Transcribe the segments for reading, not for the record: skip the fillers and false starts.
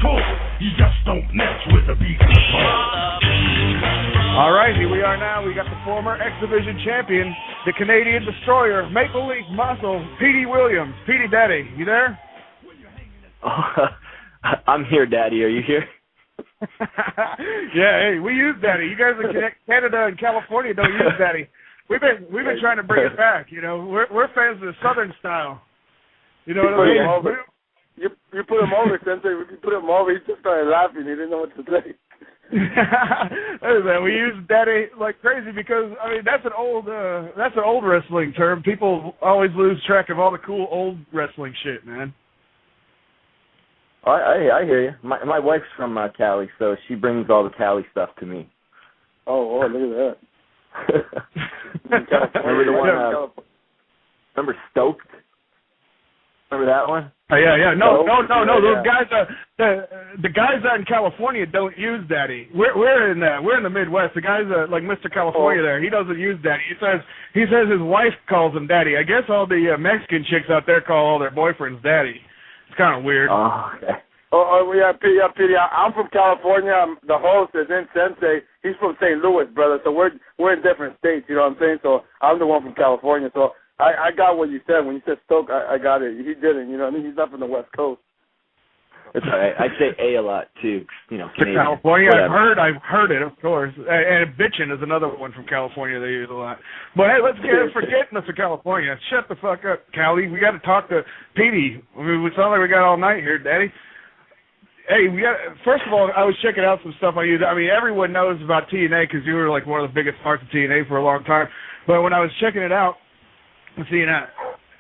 tour. You just don't mess with the beast before. All right, here we are now. We got the former X Division champion, the Canadian Destroyer, Maple Leaf Muscle, Petey Williams. Petey Daddy, you there? Oh, I'm here, Daddy. Are you here? Yeah, hey, we use Daddy. You guys in Canada and California don't use Daddy. We've been trying to bring it back. You know, we're fans of the Southern style. You know what I mean? You put him over, Sensei. You put him over. He just started laughing. He didn't know what to say. Hey, man, we use Daddy like crazy because I mean that's an old wrestling term. People always lose track of all the cool old wrestling shit, man. I hear you. My wife's from Cali, so she brings all the Cali stuff to me. Oh, look at that. Remember the one? Remember Stoked? Remember that one? Oh, yeah. No. Those guys the guys out in California don't use Daddy. We're in the Midwest. The guys like Mr. California there, he doesn't use Daddy. He says his wife calls him Daddy. I guess all the Mexican chicks out there call all their boyfriends Daddy. It's kind of weird. Oh, okay. Yeah, Petey. I'm from California. The host is in Sensei. He's from St. Louis, brother. So we're in different states. You know what I'm saying? So I'm the one from California. So I got what you said when you said Stoke. I got it. He didn't. You know, he's not from the West Coast. It's all right. I say A lot too. You know, Canadian. California. I've heard it, of course. And bitchin' is another one from California they use a lot. But hey, let's forget Mr. California. Shut the fuck up, Cali. We got to talk to Petey. I mean, we sound like we got all night here, Daddy. Hey, first of all, I was checking out some stuff on you. I mean, everyone knows about TNA because you were like one of the biggest parts of TNA for a long time. But when I was checking it out, seeing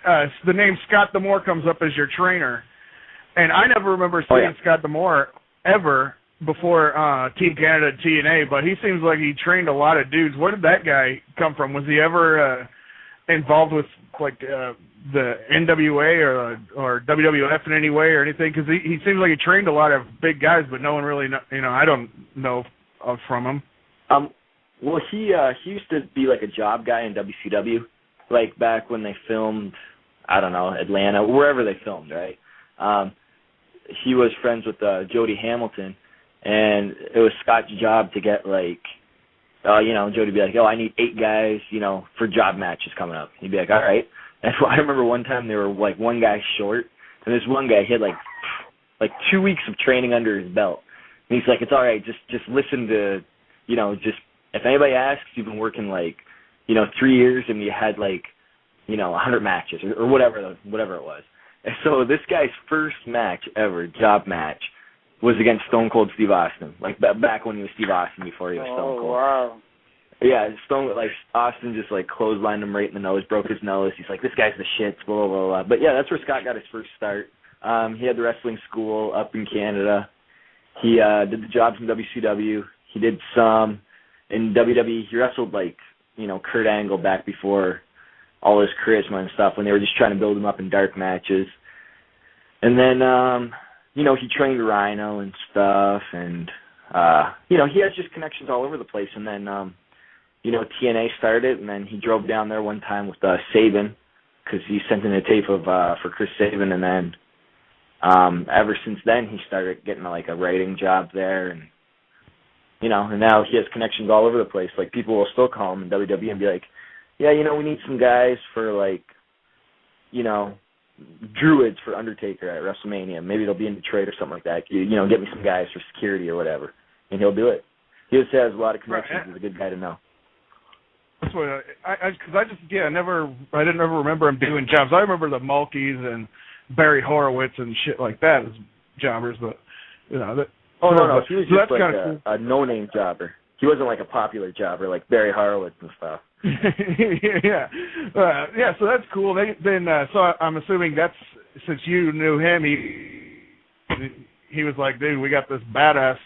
the name Scott D'Amore comes up as your trainer. And I never remember seeing Scott D'Amore ever before Team Canada and TNA, but he seems like he trained a lot of dudes. Where did that guy come from? Was he ever involved with like the NWA or WWF in any way or anything? Because he seems like he trained a lot of big guys, but no one really, I don't know from him. Well, he used to be like a job guy in WCW, like back when they filmed, I don't know, Atlanta, wherever they filmed, right? He was friends with Jody Hamilton, and it was Scott's job to get like, Jody would be like, I need 8 guys, for job matches coming up. He'd be like, all right. And I remember one time they were like one guy short, and this one guy, he had like 2 weeks of training under his belt. And he's like, it's all right, just listen to, just if anybody asks, you've been working like, 3 years and you had like, 100 matches or whatever it was. And so this guy's first match ever, job match, was against Stone Cold Steve Austin, like back when he was Steve Austin before he was Stone Cold. Oh, wow. Yeah, Austin just like clotheslined him right in the nose, broke his nose. He's like, this guy's the shit, blah, blah, blah. But yeah, that's where Scott got his first start. He had the wrestling school up in Canada. He did the jobs in WCW. He did some in WWE. He wrestled like, Kurt Angle back before all his charisma and stuff when they were just trying to build him up in dark matches. And then, he trained Rhino and stuff, and, he has just connections all over the place. And then, TNA started, and then he drove down there one time with Sabin because he sent in a tape of for Chris Sabin, and then ever since then he started getting like a writing job there, and and now he has connections all over the place. Like people will still call him in WWE and be like, yeah, we need some guys for like, druids for Undertaker at WrestleMania. Maybe they'll be in Detroit or something like that. Get me some guys for security or whatever, and he'll do it. He just has a lot of connections. He's a good guy to know. That's what I didn't ever remember him doing jobs. I remember the Mulkeys and Barry Horowitz and shit like that as jobbers, but that. Oh no, he was just like a no-name jobber. He wasn't like a popular jobber like Barry Horowitz and stuff. Yeah. So that's cool. So I'm assuming that's since you knew him, he was like, dude, we got this badass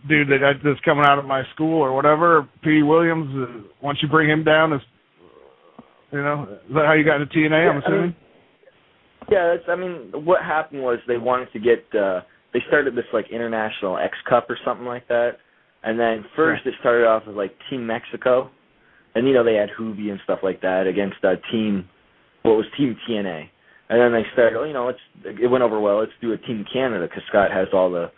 dude that's coming out of my school or whatever, Petey Williams. Why don't you bring him down? Is that how you got into TNA? I'm assuming. What happened was they wanted to get. They started this like International X Cup or something like that, and then first it started off with like Team Mexico. And, they had Hoovy and stuff like that against Team TNA. And then they started, it went over well. Let's do a Team Canada because Scott has all the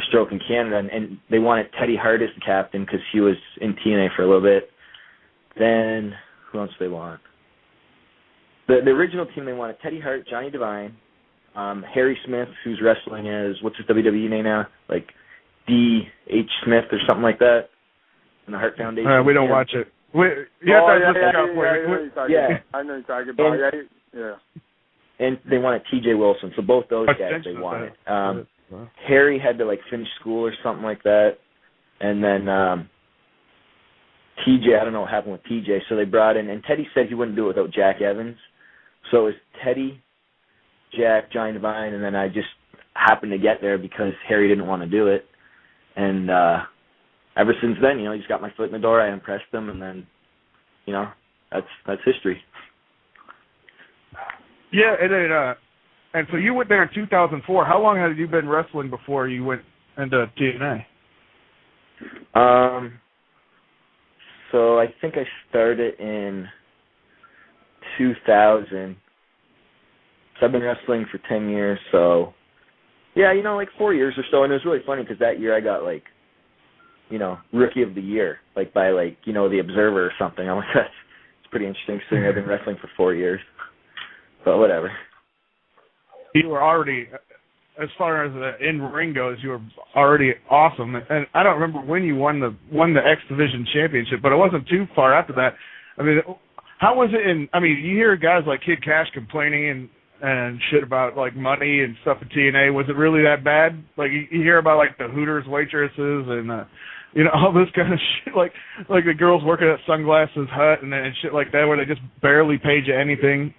stroke in Canada, and they wanted Teddy Hart as the captain because he was in TNA for a little bit. Then who else did they want? The original team, they wanted Teddy Hart, Johnny Devine, Harry Smith, who's wrestling as, what's his WWE name now? Like D.H. Smith or something like that in the Hart Foundation. We don't watch it. I know you're talking about. Yeah. And they wanted T.J. Wilson, so both those guys they wanted. Harry had to finish school or something like that, and then T.J. I don't know what happened with T.J. So they brought in, and Teddy said he wouldn't do it without Jack Evans. So it was Teddy, Jack, Johnny Devine, and then I just happened to get there because Harry didn't want to do it, and ever since then, he's got my foot in the door. I impressed him, and then, that's history. Yeah, and so you went there in 2004. How long had you been wrestling before you went into TNA? So I think I started in 2000. So I've been wrestling for 10 years. So, yeah, 4 years or so. And it was really funny because that year I got, Rookie of the Year, by, The Observer or something. I'm like, that's pretty interesting considering I've been wrestling for 4 years. But whatever. You were already, as far as the in-ring goes, you were already awesome. And I don't remember when you won the X Division Championship, but it wasn't too far after that. I mean, how was it you hear guys like Kid Cash complaining and shit about, money and stuff at TNA. Was it really that bad? You hear about, the Hooters waitresses and, all this kind of shit, like the girls working at Sunglasses Hut and shit like that where they just barely paid you anything.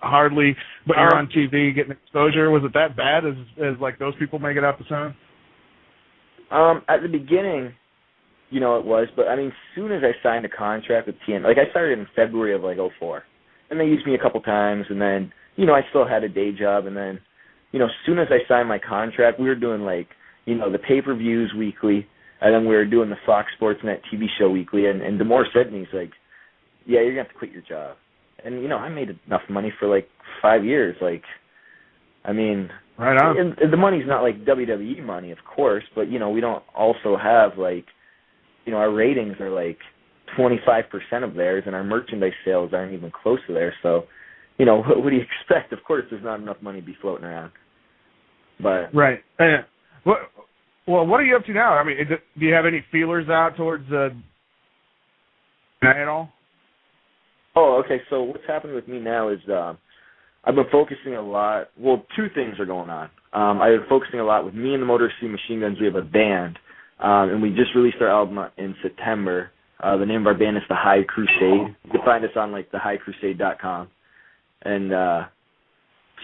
Hardly, but you're on TV getting exposure. Was it that bad as those people make it out to sound? At the beginning, it was, but as soon as I signed a contract with TNA, I started in February of 04, and they used me a couple times, and then I still had a day job, and then as soon as I signed my contract, we were doing the pay-per-views weekly, and then we were doing the Fox Sports Net TV show weekly, and Damore said to me, he's like, yeah, you're gonna have to quit your job. And, I made enough money for, 5 years. Right on. And the money's not WWE money, of course, but, we don't also have, our ratings are, 25% of theirs, and our merchandise sales aren't even close to theirs. So, what do you expect? Of course there's not enough money to be floating around. But right. Well, what are you up to now? Do you have any feelers out towards at all? Oh, okay. So what's happening with me now is I've been focusing a lot. Well, two things are going on. I've been focusing a lot with me and the Motor City Machine Guns. We have a band, and we just released our album in September. The name of our band is the High Crusade. You can find us on thehighcrusade.com. And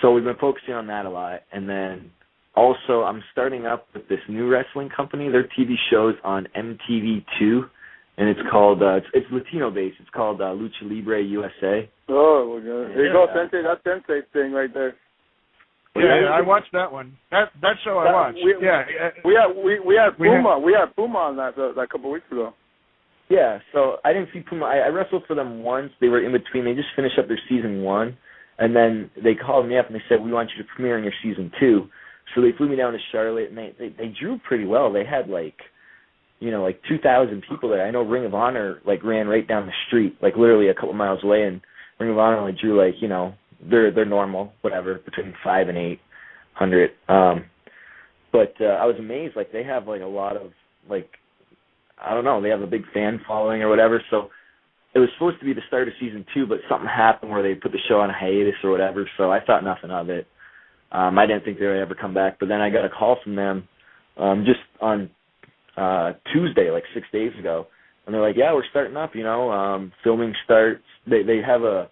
so we've been focusing on that a lot. And then also I'm starting up with this new wrestling company. Their TV show's on MTV2. And it's called, it's Latino-based. It's called Lucha Libre USA. Oh, well, there you go, Sensei. That's Sensei's thing right there. Yeah, I watched that one. That show I watched. We had Puma. We had Puma on that a couple of weeks ago. Yeah, so I didn't see Puma. I wrestled for them once. They were in between. They just finished up their season 1. And then they called me up and they said, we want you to premiere in your season 2. So they flew me down to Charlotte, and they drew pretty well. They had 2,000 people there. I know Ring of Honor ran right down the street, literally a couple miles away, and Ring of Honor only drew their normal, whatever, between 500 and 800. But I was amazed. They have a lot of I don't know, they have a big fan following or whatever. So it was supposed to be the start of season 2, but something happened where they put the show on a hiatus or whatever. So I thought nothing of it. I didn't think they would ever come back. But then I got a call from them just on Tuesday, 6 days ago, and they're like, yeah, we're starting up, filming starts. They have a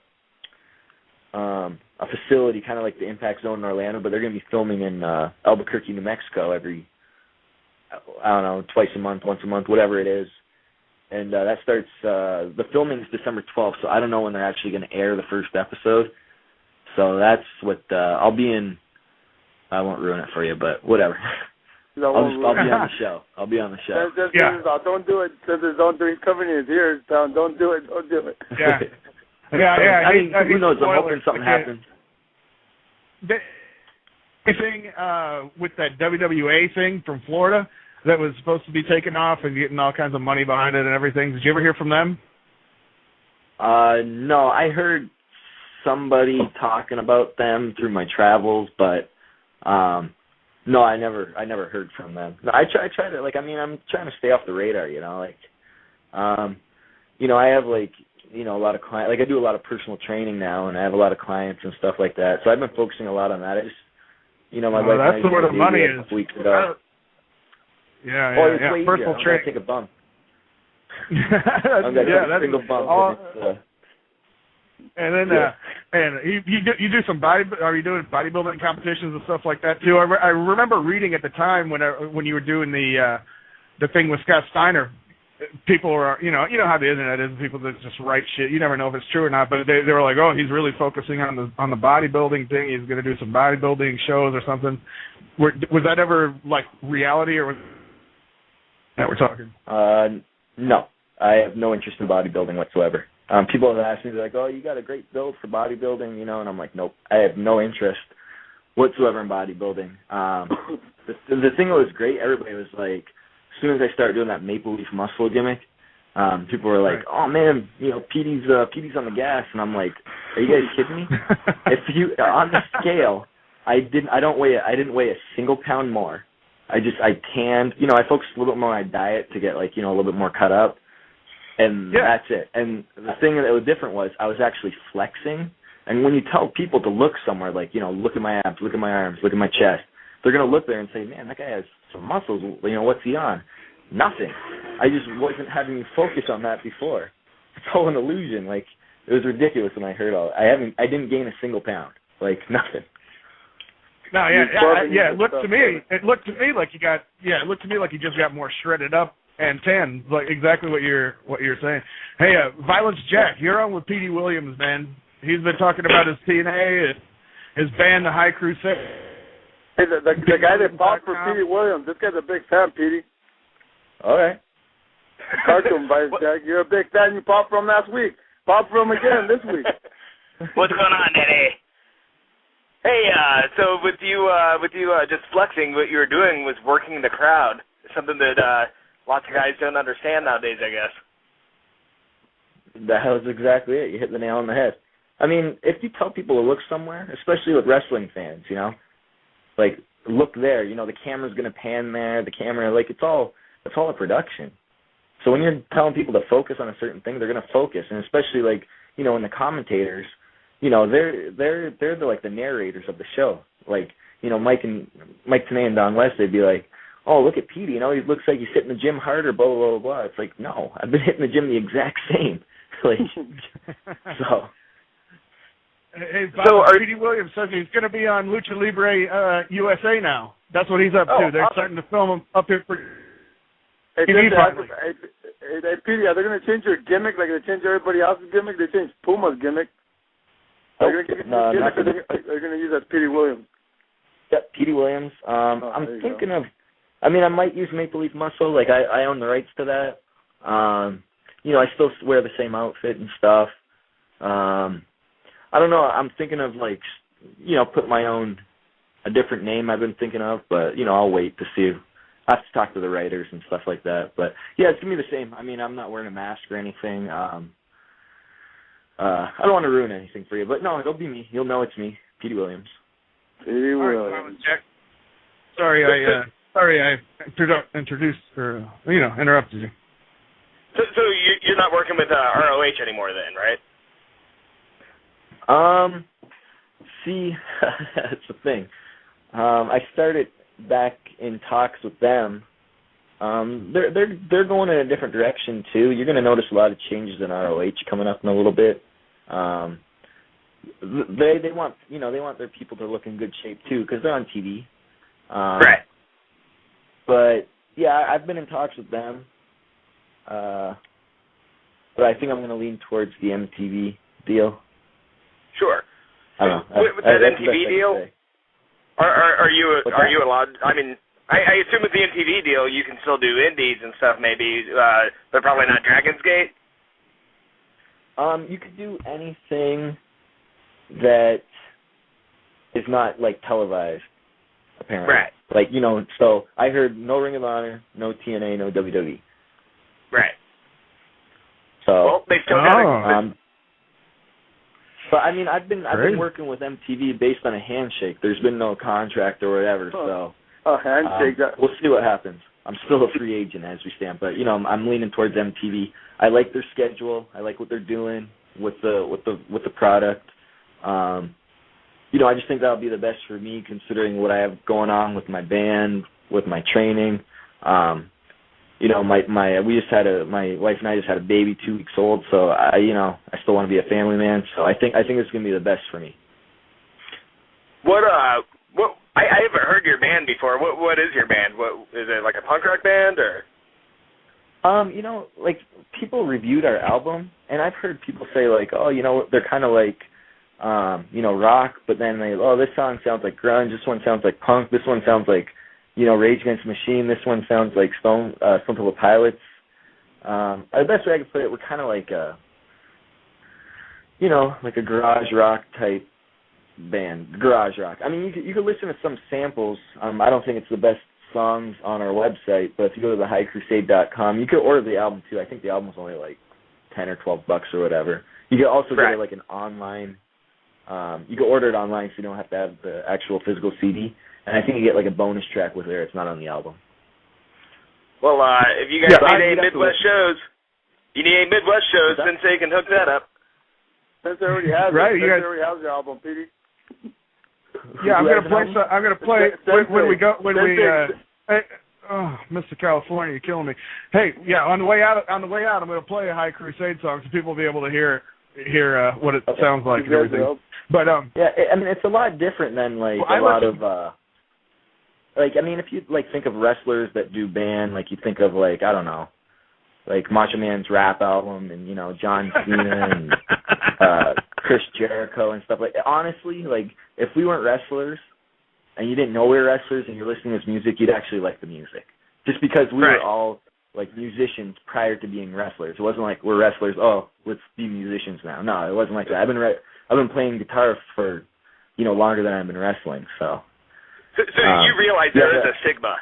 facility kind of like the Impact Zone in Orlando, but they're going to be filming in Albuquerque, New Mexico every, I don't know, twice a month, once a month, whatever it is. And that starts, the filming is December 12th, so I don't know when they're actually going to air the first episode. So that's what I'll be in. I won't ruin it for you, but whatever. I'll be on the show. I'll be on the show. Don't do it. Don't do it. Covering his ears down. Don't do it. Don't do it. Yeah. Yeah. I mean, who knows? I'm hoping something happens. anything with that WWA thing from Florida that was supposed to be taken off and getting all kinds of money behind it and everything? Did you ever hear from them? No, I heard somebody talking about them through my travels, but no, I never heard from them. No, I try to, like, I mean, I'm trying to stay off the radar, you know, like, you know, I have, like, you know, a lot of clients, like, I do a lot of personal training now, and I have a lot of clients and stuff like that, so I've been focusing a lot on that. I just, you know, my wife that's where the money is. Weeks ago. Yeah, it's yeah. way Personal easier. training. Take a bump. That's a single bump. all, and then, yeah. And you do some are you doing bodybuilding competitions and stuff like that too? I remember reading at the time when you were doing the thing with Scott Steiner, people were, you know how the internet is, people that just write shit. You never know if it's true or not, but they were like, oh, he's really focusing on the bodybuilding thing. He's going to do some bodybuilding shows or something. Was that ever like reality, or was that we're talking? No, I have no interest in bodybuilding whatsoever. People have asked me, they're like, oh, you got a great build for bodybuilding, you know, and I'm like, nope, I have no interest whatsoever in bodybuilding. The thing that was great, everybody was like, as soon as I started doing that maple leaf muscle gimmick, people were like, oh man, you know, Petey's on the gas, and I'm like, are you guys kidding me? If you on the scale, I didn't weigh a single pound more. I tanned, you know, I focused a little bit more on my diet to get, like, you know, a little bit more cut up. And that's it. And the thing that was different was I was actually flexing. And when you tell people to look somewhere, like, you know, look at my abs, look at my arms, look at my chest, they're going to look there and say, man, that guy has some muscles. You know, what's he on? Nothing. I just wasn't having you focus on that before. It's all an illusion. Like, it was ridiculous when I heard all that. I didn't gain a single pound. Like, nothing. No, yeah. It looked to me like you just got more shredded up and tan, like exactly what you're saying. Hey, Violence Jack, you're on with Petey Williams, man. He's been talking about his TNA, his band, the High Crusade. Hey, the guy that popped for Petey Williams, this guy's a big fan, Petey. All right. Talk to him, Violence Jack. You're a big fan. You popped for him last week. Pop for him again this week. What's going on, Daddy? Hey, so with you just flexing, what you were doing was working the crowd. Something that lots of guys don't understand nowadays, I guess. That was exactly it. You hit the nail on the head. I mean, if you tell people to look somewhere, especially with wrestling fans, you know, like, look there, you know, the camera's going to pan there, the camera, like, it's all a production. So when you're telling people to focus on a certain thing, they're going to focus. And especially, like, you know, when the commentators, you know, they're the narrators of the show. Like, you know, Mike Tenay and Don West, they'd be like, oh, look at Petey, you know, he looks like he's hitting the gym harder, blah, blah, blah, blah. It's like, no, I've been hitting the gym the exact same. Like, so. Hey, Petey Williams says he's going to be on Lucha Libre USA now. That's what he's up to. They're starting to film him up here for TV finally. Hey, Petey, are they going to change your gimmick? Like, they change everybody else's gimmick? They changed Puma's gimmick. Are you going to use that Petey Williams? Yep, Petey Williams. I'm thinking of, I mean, I might use Maple Leaf Muscle. Like, I own the rights to that. You know, I still wear the same outfit and stuff. I don't know. I'm thinking of, like, you know, put a different name I've been thinking of, but, you know, I'll wait to see. I have to talk to the writers and stuff like that. But, yeah, it's going to be the same. I mean, I'm not wearing a mask or anything. I don't want to ruin anything for you, but, no, it'll be me. You'll know it's me, Petey Williams. Petey Williams. Right, Jack. Sorry, I introduced or, you know, interrupted you. So you're not working with ROH anymore then, right? See, that's the thing. I started back in talks with them. They're going in a different direction too. You're going to notice a lot of changes in ROH coming up in a little bit. They want, you know, they want their people to look in good shape too because they're on TV. Right. But yeah, I've been in talks with them. But I think I'm going to lean towards the MTV deal. Sure. I don't know. With that MTV deal, are you allowed? I mean, I assume with the MTV deal, you can still do indies and stuff, maybe, but probably not Dragon's Gate. You could do anything that is not like televised, apparently. Right. Like, you know, so I heard no Ring of Honor, no TNA, no WWE. Right. So, Well, they still got but I mean, I've been working with MTV based on a handshake. There's been no contract or whatever, so handshake. We'll see what happens. I'm still a free agent as we stand, but you know, I'm leaning towards MTV. I like their schedule. I like what they're doing with the product. You know, I just think that'll be the best for me, considering what I have going on with my band, with my training. You know, my wife and I just had a baby 2 weeks old, so I still want to be a family man. So I think it's gonna be the best for me. What I haven't heard your band before. What is your band? What is it, like a punk rock band or? You know, like people reviewed our album, and I've heard people say like, oh, you know, they're kind of like, you know, rock, but then this song sounds like grunge. This one sounds like punk. This one sounds like, you know, Rage Against the Machine. This one sounds like Stone Temple Pilots. The best way I could put it, we're kind of like a, you know, like a garage rock type band. Garage rock. I mean, you could listen to some samples. I don't think it's the best songs on our website, but if you go to the highcrusade.com, you could order the album too. I think the album's only like $10 or $12 or whatever. You could also get it like an online. You can order it online, so you don't have to have the actual physical CD. And I think you get like a bonus track with it. It's not on the album. Well, if you guys need any Midwest shows, Sensei can hook that up. Sensei already has it. Right, Sensei already has your album, Petey. Yeah, I'm gonna play when we go when we. Hey, oh, Mr. California, you're killing me. Hey, yeah, on the way out, I'm gonna play a High Crusade song so people will be able to hear what it sounds like and everything. But yeah, I mean, it's a lot different than like a lot of like, I mean, if you like think of wrestlers that do band, like you think of like, I don't know, like Macho Man's rap album and, you know, John Cena and Chris Jericho and stuff like that. Honestly, like if we weren't wrestlers and you didn't know we were wrestlers and you're listening to this music, you'd actually like the music. Just because we were all like musicians prior to being wrestlers. It wasn't like we're wrestlers, oh, let's be musicians now. No, it wasn't like that. I've been playing guitar for, you know, longer than I've been wrestling, so. So you realize there is a stigma.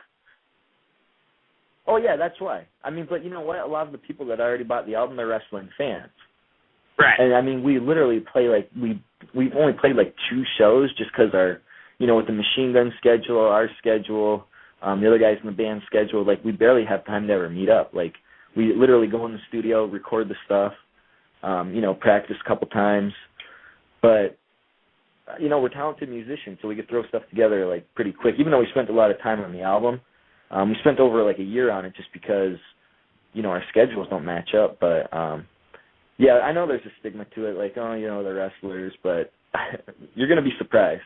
Oh, yeah, that's why. I mean, but you know what? A lot of the people that already bought the album are wrestling fans. Right. And, I mean, we literally play, like, we've only played, like, 2 shows just because our, you know, with the Machine Gun schedule, our schedule, the other guys in the band schedule, like, we barely have time to ever meet up. Like, we literally go in the studio, record the stuff, you know, practice a couple times. But, you know, we're talented musicians, so we could throw stuff together, like, pretty quick. Even though we spent a lot of time on the album, we spent over, like, a year on it just because, you know, our schedules don't match up. But, yeah, I know there's a stigma to it, like, oh, you know, they're wrestlers, but you're going to be surprised.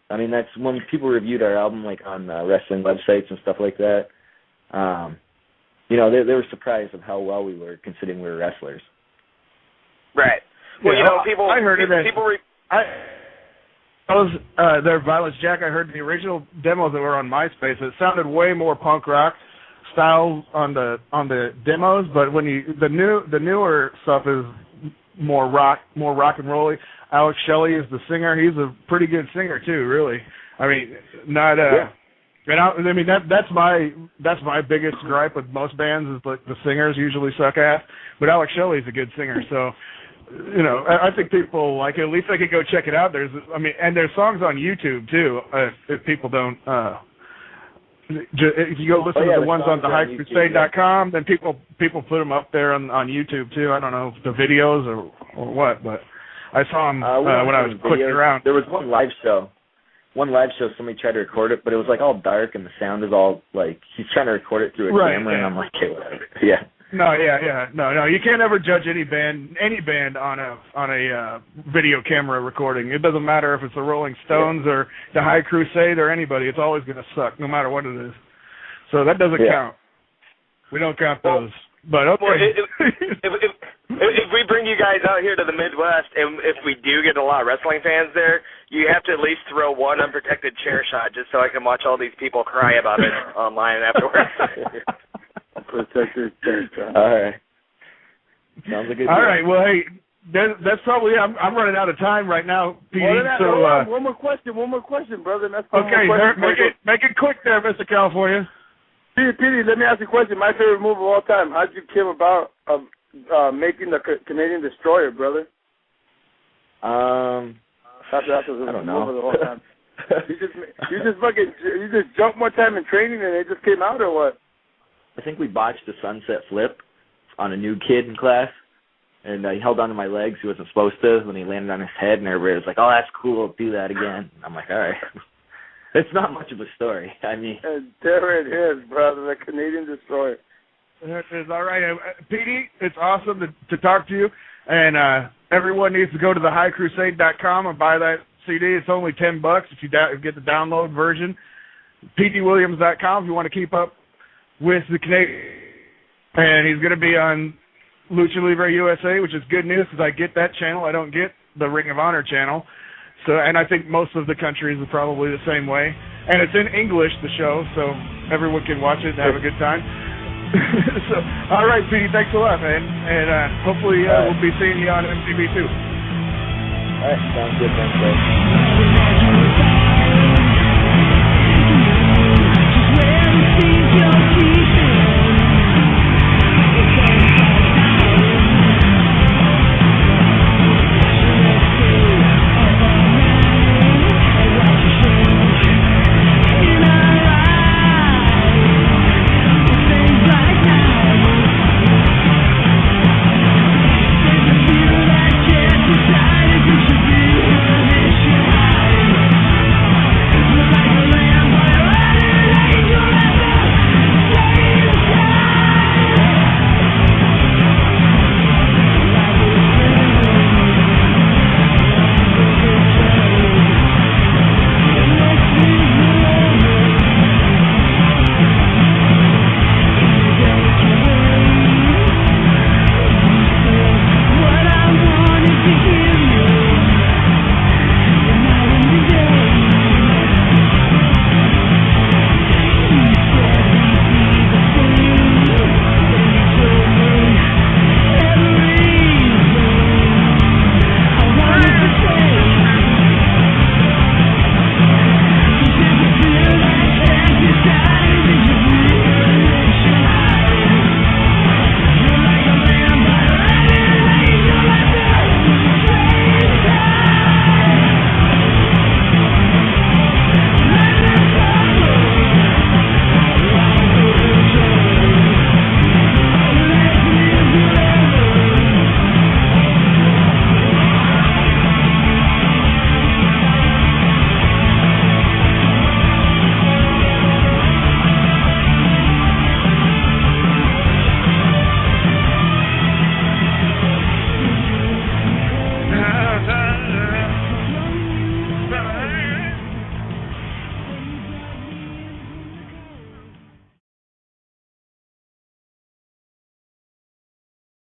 I mean, that's when people reviewed our album, like, on wrestling websites and stuff like that. You know, they were surprised of how well we were, considering we were wrestlers. Right. Well, you know, people. I heard their Violence Jack. I heard the original demos that were on MySpace. It sounded way more punk rock style on the demos, but when the newer stuff is more rock and rolly. Alex Shelley is the singer. He's a pretty good singer too, really. I mean, not and I mean that's my biggest gripe with most bands is like the singers usually suck ass, but Alex Shelley's a good singer, so. You know, I think people like it. At least they could go check it out. There's songs on YouTube too. If people don't, if you go listen to the ones on the highcrusade.com, then people put them up there on YouTube too. I don't know if the videos or what, but I saw them when I was clicking around. There was one live show. Somebody tried to record it, but it was like all dark and the sound is all like he's trying to record it through a camera, and I'm like, okay, whatever. Yeah. No, no. You can't ever judge any band on a video camera recording. It doesn't matter if it's the Rolling Stones or the High Crusade or anybody. It's always going to suck, no matter what it is. So that doesn't count. We don't count those. But okay. Well, if we bring you guys out here to the Midwest, and if we do get a lot of wrestling fans there, you have to at least throw one unprotected chair shot just so I can watch all these people cry about it online afterwards. All right. Sounds like a good deal. All right. Well, hey, That's probably. I'm running out of time right now, Petey. One more question, brother. That's okay. Make it quick there, Mr. California. Petey, let me ask you a question. My favorite move of all time. How did you came about making the Canadian Destroyer, brother? I don't know. You just jumped one time in training and it just came out, or what? I think we botched a sunset flip on a new kid in class, and he held onto my legs. He wasn't supposed to. When he landed on his head, and everybody was like, "Oh, that's cool. Do that again." And I'm like, "All right." It's not much of a story. I mean, and there it is, brother. The Canadian Destroyer. It is all right, Petey. It's awesome to talk to you, and everyone needs to go to the highcrusade.com and buy that CD. It's only $10 if you get the download version. PeteyWilliams.com if you want to keep up with the Canadian. And he's going to be on Lucha Libre USA, which is good news because I get that channel. I don't get the Ring of Honor channel. So, and I think most of the countries are probably the same way. And it's in English, the show, so everyone can watch it and have a good time. So, all right, Petey, thanks a lot, man. And hopefully we'll be seeing you on MTV too. All right, sounds good. Thanks, guys.